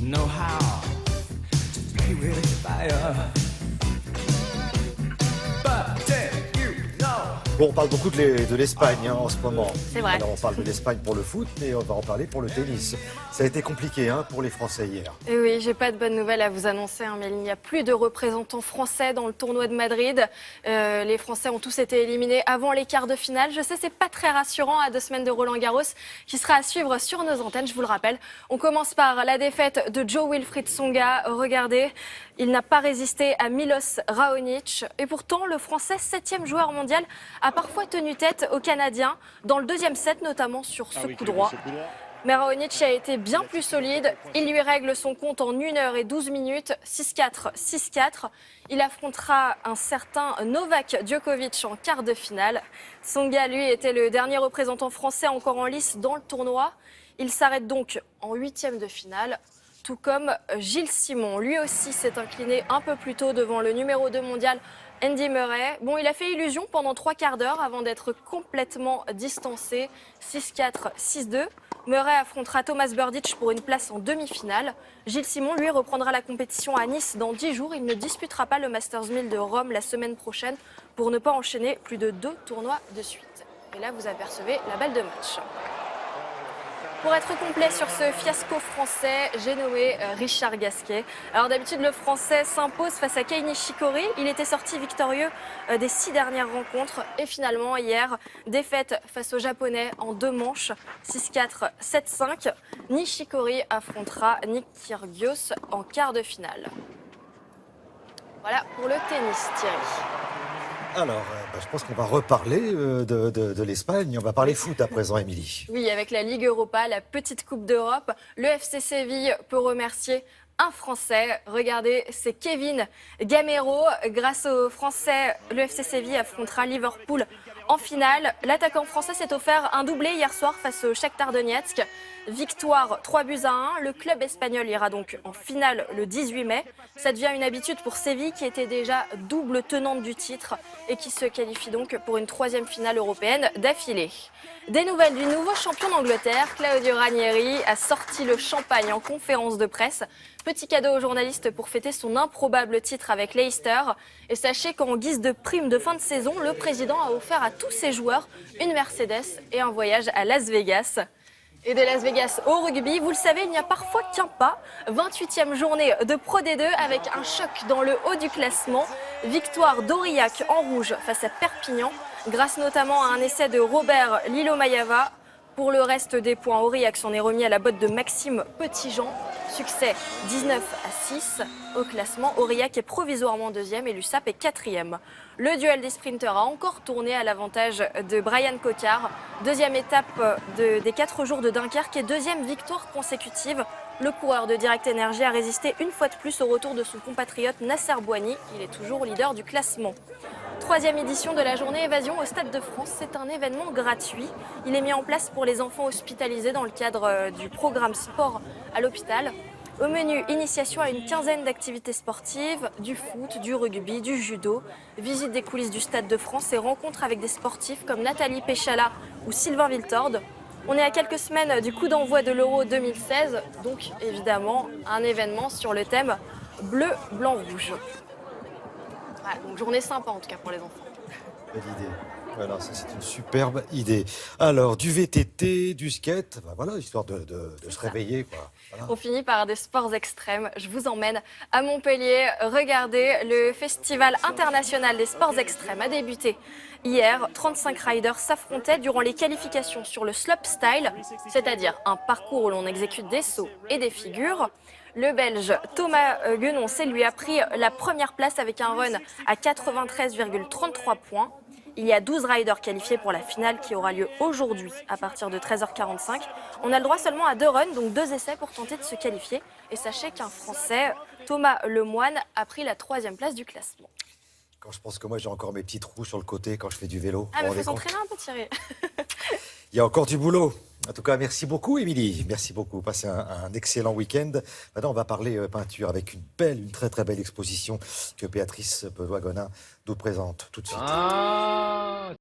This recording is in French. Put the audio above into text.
know how to play with fire. But do you know? Bon, on parle beaucoup de l'Espagne en ce moment. C'est vrai. Alors on parle de l'Espagne pour le foot, mais on va en parler pour le tennis. Ça a été compliqué pour les Français hier. Et oui, j'ai pas de bonnes nouvelles à vous annoncer, mais il n'y a plus de représentants français dans le tournoi de Madrid. Les Français ont tous été éliminés avant les quarts de finale. Je sais, c'est pas très rassurant à 2 semaines de Roland-Garros, qui sera à suivre sur nos antennes, je vous le rappelle. On commence par la défaite de Jo-Wilfried Tsonga. Regardez, il n'a pas résisté à Milos Raonic. Et pourtant, le Français, 7e joueur mondial, a parfois tenu tête aux Canadiens, dans le 2e set, notamment sur ce coup droit. Mais Raonic a été bien plus solide. Il lui règle son compte en 1h12 minutes, 6-4, 6-4. Il affrontera un certain Novak Djokovic en quart de finale. Tsonga, lui, était le dernier représentant français encore en lice dans le tournoi. Il s'arrête donc en 8e de finale, tout comme Gilles Simon. Lui aussi s'est incliné un peu plus tôt devant le numéro 2 mondial, Andy Murray. Bon, il a fait illusion pendant 3 quarts d'heure avant d'être complètement distancé, 6-4, 6-2. Murray affrontera Thomas Berdych pour une place en demi-finale. Gilles Simon, lui, reprendra la compétition à Nice dans 10 jours. Il ne disputera pas le Masters 1000 de Rome la semaine prochaine pour ne pas enchaîner plus de 2 tournois de suite. Et là, vous apercevez la balle de match. Pour être complet sur ce fiasco français, j'ai nommé Richard Gasquet. Alors d'habitude, le Français s'impose face à Kei Nishikori. Il était sorti victorieux des 6 dernières rencontres. Et finalement, hier, défaite face aux Japonais en 2 manches, 6-4, 7-5. Nishikori affrontera Nick Kyrgios en quart de finale. Voilà pour le tennis, Thierry. Alors, je pense qu'on va reparler de l'Espagne. On va parler foot à présent, Émilie. Oui, avec la Ligue Europa, la petite Coupe d'Europe, le FC Séville peut remercier un Français. Regardez, c'est Kevin Gamero. Grâce aux Français, le FC Séville affrontera Liverpool en finale. L'attaquant français s'est offert un doublé hier soir face au Shakhtar Donetsk. Victoire 3-1. Le club espagnol ira donc en finale le 18 mai. Ça devient une habitude pour Séville qui était déjà double tenante du titre et qui se qualifie donc pour une 3e finale européenne d'affilée. Des nouvelles du nouveau champion d'Angleterre, Claudio Ranieri a sorti le champagne en conférence de presse. Petit cadeau aux journalistes pour fêter son improbable titre avec Leicester. Et sachez qu'en guise de prime de fin de saison, le président a offert à tous ses joueurs une Mercedes et un voyage à Las Vegas. Et de Las Vegas au rugby, vous le savez, il n'y a parfois qu'un pas. 28e journée de Pro D2 avec un choc dans le haut du classement. Victoire d'Aurillac en rouge face à Perpignan, grâce notamment à un essai de Robert Lilo-Mayava. Pour le reste des points, Aurillac s'en est remis à la botte de Maxime Petitjean. Succès 19-6 au classement. Aurillac est provisoirement 2e et l'USAP est 4e. Le duel des sprinteurs a encore tourné à l'avantage de Brian Cocard. 2e étape des 4 jours de Dunkerque et 2e victoire consécutive. Le coureur de Direct Energy a résisté une fois de plus au retour de son compatriote Nasser Bouhanni. Il est toujours leader du classement. 3e édition de la journée Évasion au Stade de France. C'est un événement gratuit. Il est mis en place pour les enfants hospitalisés dans le cadre du programme sport à l'hôpital. Au menu, initiation à une 15aine d'activités sportives, du foot, du rugby, du judo, visite des coulisses du Stade de France et rencontres avec des sportifs comme Nathalie Péchala ou Sylvain Viltorde. On est à quelques semaines du coup d'envoi de l'Euro 2016, donc évidemment un événement sur le thème bleu, blanc, rouge. Voilà, donc journée sympa en tout cas pour les enfants. Belle idée. Voilà, ça c'est une superbe idée. Alors, du VTT, du skate, voilà, histoire de se réveiller, quoi. Voilà. On finit par des sports extrêmes. Je vous emmène à Montpellier. Regardez, le Festival international des sports extrêmes a débuté hier. 35 riders s'affrontaient durant les qualifications sur le slopestyle, c'est-à-dire un parcours où l'on exécute des sauts et des figures. Le Belge Thomas Guenoncé lui a pris la première place avec un run à 93,33 points. Il y a 12 riders qualifiés pour la finale qui aura lieu aujourd'hui à partir de 13h45. On a le droit seulement à 2 runs, donc 2 essais pour tenter de se qualifier. Et sachez qu'un Français, Thomas Lemoine, a pris la 3e place du classement. Quand je pense que moi j'ai encore mes petits trous sur le côté quand je fais du vélo. Ah mais faut s'entraîner un peu, Thierry. Il y a encore du boulot. En tout cas, merci beaucoup, Émilie. Merci beaucoup. Passez un excellent week-end. Maintenant, on va parler peinture avec une très très belle exposition que Béatrice Bedoy-Gonin nous présente tout de suite.